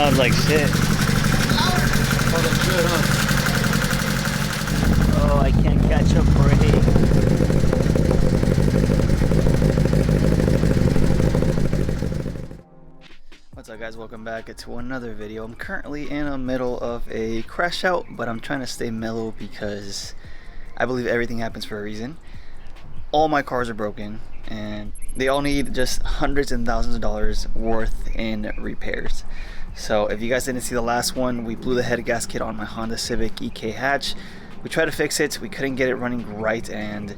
sounds like shit. Oh, I can't catch a break. What's up guys, welcome back to another video. I'm currently in the middle of a crash out, but I'm trying to stay mellow because I believe everything happens for a reason. All my cars are broken and they all need just hundreds and thousands of dollars worth in repairs. So if you guys didn't see the last one, we blew the head gasket on my Honda Civic EK hatch. We tried to fix it, we couldn't get it running right, and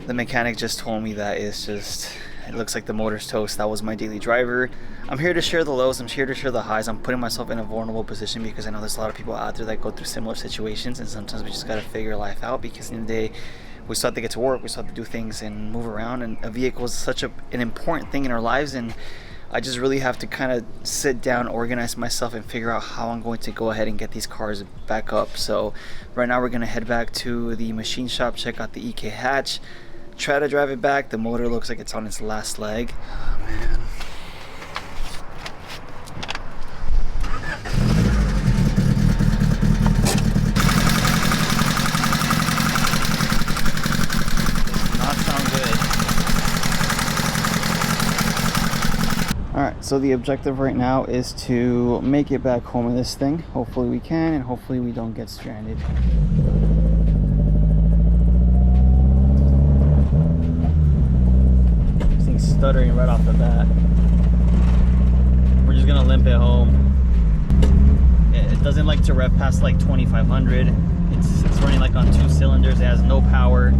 the mechanic just told me that it looks like the motor's toast. That was my daily driver. I'm here to share the lows, I'm here to share the highs. I'm putting myself in a vulnerable position because I know there's a lot of people out there that go through similar situations, and sometimes we just gotta figure life out because in the day we still have to get to work, we still have to do things and move around, and a vehicle is such an important thing in our lives, and I just really have to kind of sit down, organize myself, and figure out how I'm going to go ahead and get these cars back up. So right now we're gonna head back to the machine shop, check out the EK hatch, try to drive it back. The motor looks like it's on its last leg. Oh man. Alright, so the objective right now is to make it back home in this thing. Hopefully we can, and hopefully we don't get stranded. This thing's stuttering right off the bat. We're just gonna limp it home. It doesn't like to rev past like 2500. It's running like on 2 cylinders. It has no power.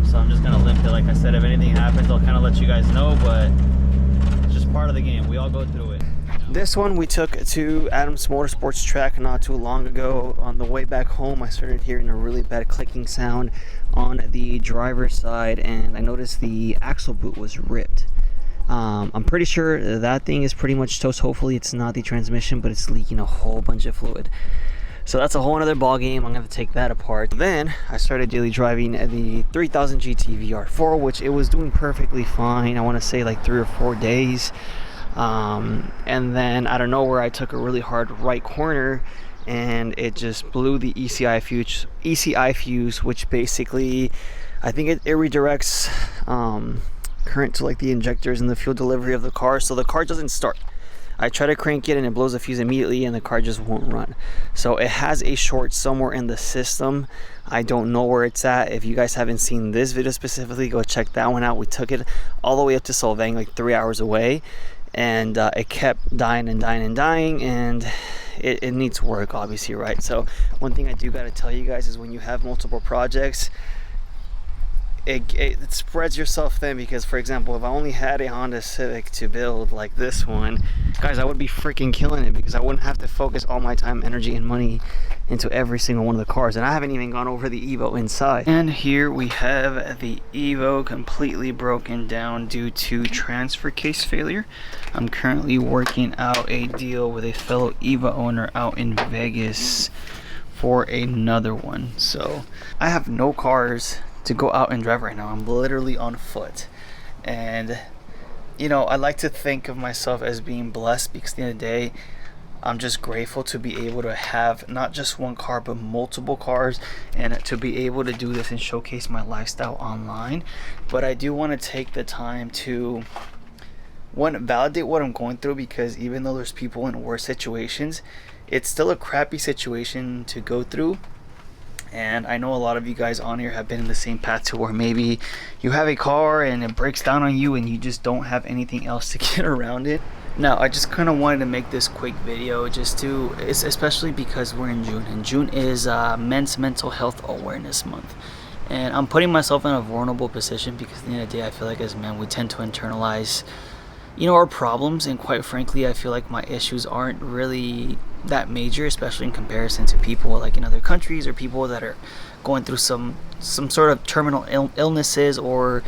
So I'm just gonna limp it. Like I said, if anything happens, I'll kind of let you guys know, but part of the game, we all go through it. This one we took to Adams Motorsports track not too long ago. On the way back home, I started hearing a really bad clicking sound on the driver's side, and I noticed the axle boot was ripped. I'm pretty sure that thing is pretty much toast. Hopefully it's not the transmission, but it's leaking a whole bunch of fluid. So that's a whole other ball game. I'm gonna take that apart. Then I started daily driving the 3000 GT VR4, which it was doing perfectly fine. I want to say like 3 or 4 days, and then out of nowhere I took a really hard right corner, and it just blew the ECI fuse, which basically I think it redirects current to like the injectors and the fuel delivery of the car, so the car doesn't start. I try to crank it and it blows the fuse immediately and the car just won't run. So it has a short somewhere in the system. I don't know where it's at. If you guys haven't seen this video specifically, go check that one out. We took it all the way up to Solvang, like 3 hours away, and it kept dying and dying and dying, and it needs work, obviously, right? So one thing I do got to tell you guys is when you have multiple projects, it spreads yourself thin, because for example, if I only had a Honda Civic to build like this one, guys, I would be freaking killing it because I wouldn't have to focus all my time, energy, and money into every single one of the cars. And I haven't even gone over the Evo inside. And here we have the Evo completely broken down due to transfer case failure. I'm currently working out a deal with a fellow Evo owner out in Vegas for another one. So I have no cars to go out and drive right now. I'm literally on foot, and you know, I like to think of myself as being blessed because at the end of the day, I'm just grateful to be able to have not just one car but multiple cars, and to be able to do this and showcase my lifestyle online. But I do want to take the time to validate what I'm going through, because even though there's people in worse situations, it's still a crappy situation to go through. And I know a lot of you guys on here have been in the same path to where maybe you have a car and it breaks down on you and you just don't have anything else to get around it. Now, I just kind of wanted to make this quick video especially because we're in June, and June is Men's Mental Health Awareness Month. And I'm putting myself in a vulnerable position because at the end of the day, I feel like as men, we tend to internalize, you know, our problems, and quite frankly, I feel like my issues aren't really that major, especially in comparison to people like in other countries, or people that are going through some sort of terminal illnesses, or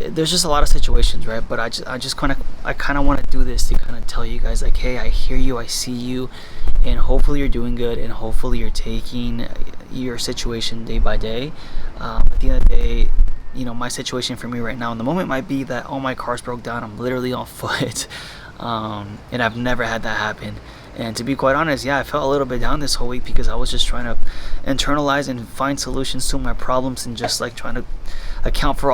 there's just a lot of situations, right? But I kind of want to do this to kind of tell you guys, like, hey, I hear you, I see you, and hopefully you're doing good, and hopefully you're taking your situation day by day. At the end of the day, you know, my situation for me right now in the moment might be that all my cars broke down. I'm literally on foot. and I've never had that happen. And to be quite honest, yeah, I felt a little bit down this whole week because I was just trying to internalize and find solutions to my problems, and just like trying to account for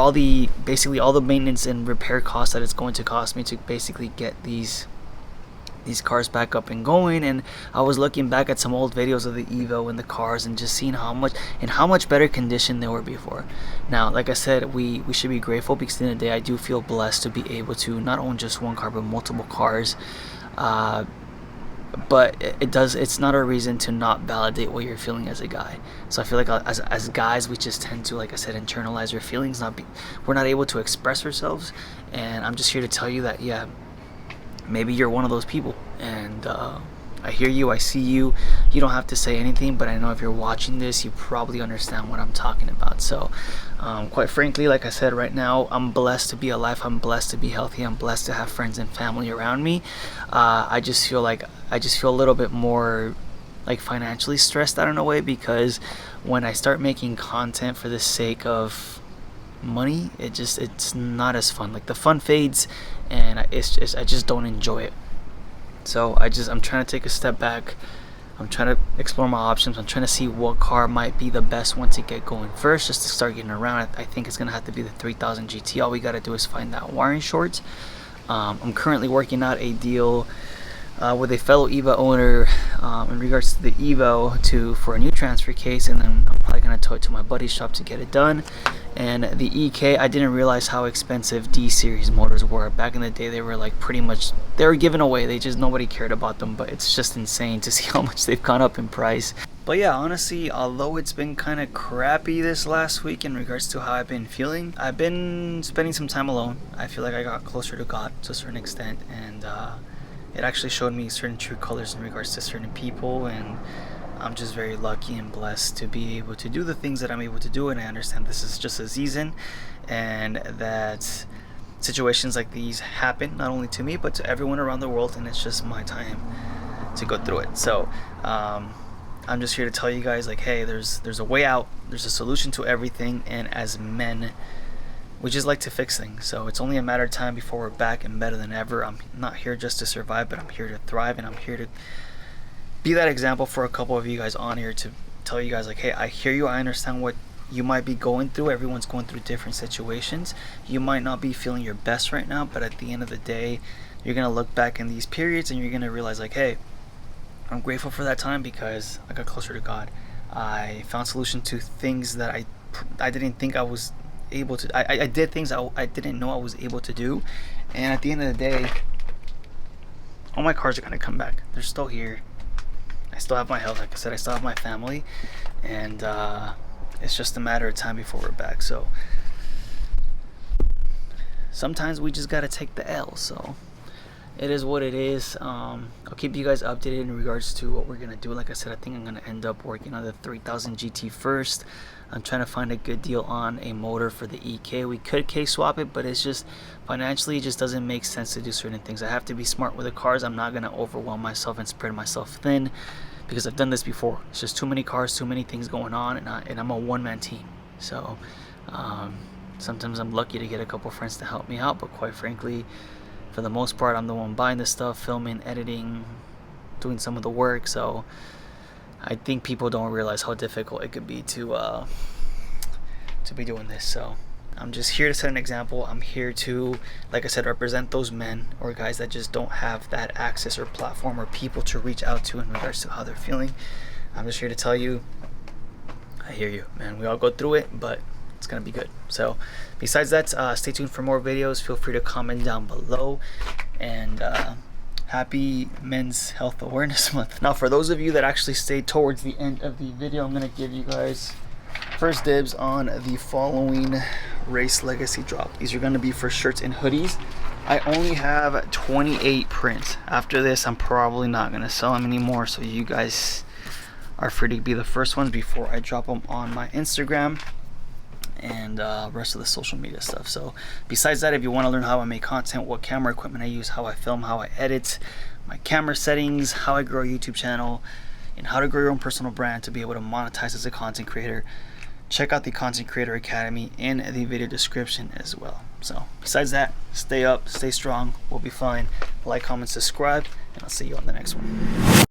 basically all the maintenance and repair costs that it's going to cost me to basically get these cars back up and going. And I was looking back at some old videos of the Evo and the cars, and just seeing how much better condition they were before. Now, like I said, we should be grateful, because at the end of the day, I do feel blessed to be able to not own just one car but multiple cars. But it's not a reason to not validate what you're feeling as a guy. So I feel like as guys, we just tend to, like I said, internalize our feelings. We're not able to express ourselves. And I'm just here to tell you that, yeah, maybe you're one of those people, and I hear you, I see you. You don't have to say anything, but I know if you're watching this, you probably understand what I'm talking about. So quite frankly, like I said, right now I'm blessed to be alive, I'm blessed to be healthy, I'm blessed to have friends and family around me. I just feel a little bit more like financially stressed out in a way, because when I start making content for the sake of money, it's not as fun. Like, the fun fades, and I just don't enjoy it. So I'm trying to take a step back. I'm trying to explore my options. I'm trying to see what car might be the best one to get going first, just to start getting around. I think it's gonna have to be the 3000 GT. All we gotta do is find that wiring short. I'm currently working out a deal with a fellow Evo owner in regards to the Evo for a new transfer case, and then I'm probably gonna tow it to my buddy's shop to get it done. And the EK, I didn't realize how expensive D series motors were. Back in the day, they were like they were given away. Nobody cared about them, but it's just insane to see how much they've gone up in price. But yeah, honestly, although it's been kind of crappy this last week in regards to how I've been feeling, I've been spending some time alone. I feel like I got closer to God to a certain extent, and it actually showed me certain true colors in regards to certain people. And I'm just very lucky and blessed to be able to do the things that I'm able to do. And I understand this is just a season, and that situations like these happen not only to me but to everyone around the world, and it's just my time to go through it. So I'm just here to tell you guys, like, hey, there's a way out, there's a solution to everything, and as men, we just like to fix things. So it's only a matter of time before we're back and better than ever. I'm not here just to survive, but I'm here to thrive, and I'm here to be that example for a couple of you guys on here, to tell you guys, like, hey, I hear you, I understand what you might be going through. Everyone's going through different situations. You might not be feeling your best right now, but at the end of the day, you're gonna look back in these periods and you're gonna realize, like, hey, I'm grateful for that time because I got closer to God. I found solution to things that I didn't think I was able to. I did things I didn't know I was able to do, and at the end of the day, all my cars are gonna come back. They're still here. I still have my health, like I said, I still have my family, and it's just a matter of time before we're back. So sometimes we just gotta take the L. So it is what it is. I'll keep you guys updated in regards to what we're gonna do. Like I said, I think I'm gonna end up working on the 3000 GT first. I'm trying to find a good deal on a motor for the EK. We could case swap it, but it's just financially, it just doesn't make sense to do certain things. I have to be smart with the cars. I'm not gonna overwhelm myself and spread myself thin, because I've done this before. It's just too many cars, too many things going on, and I'm a one-man team. So sometimes I'm lucky to get a couple friends to help me out, but quite frankly, for the most part, I'm the one buying the stuff, filming, editing, doing some of the work. So I think people don't realize how difficult it could be to be doing this. So I'm just here to set an example. I'm here to, like I said, represent those men or guys that just don't have that access or platform or people to reach out to in regards to how they're feeling. I'm just here to tell you, I hear you, man. We all go through it, but it's gonna be good. So besides that, stay tuned for more videos. Feel free to comment down below, and happy Men's Health Awareness Month. Now, for those of you that actually stayed towards the end of the video, I'm gonna give you guys first dibs on the following race legacy drop. These are gonna be for shirts and hoodies. I only have 28 prints. After this, I'm probably not gonna sell them anymore, so you guys are free to be the first ones before I drop them on my Instagram and rest of the social media stuff. So besides that, if you want to learn how I make content, what camera equipment I use, how I film, how I edit, my camera settings, how I grow a YouTube channel, and how to grow your own personal brand to be able to monetize as a content creator, check out the Content Creator Academy in the video description as well. So besides that, stay up, stay strong, we'll be fine. Like, comment, subscribe, and I'll see you on the next one.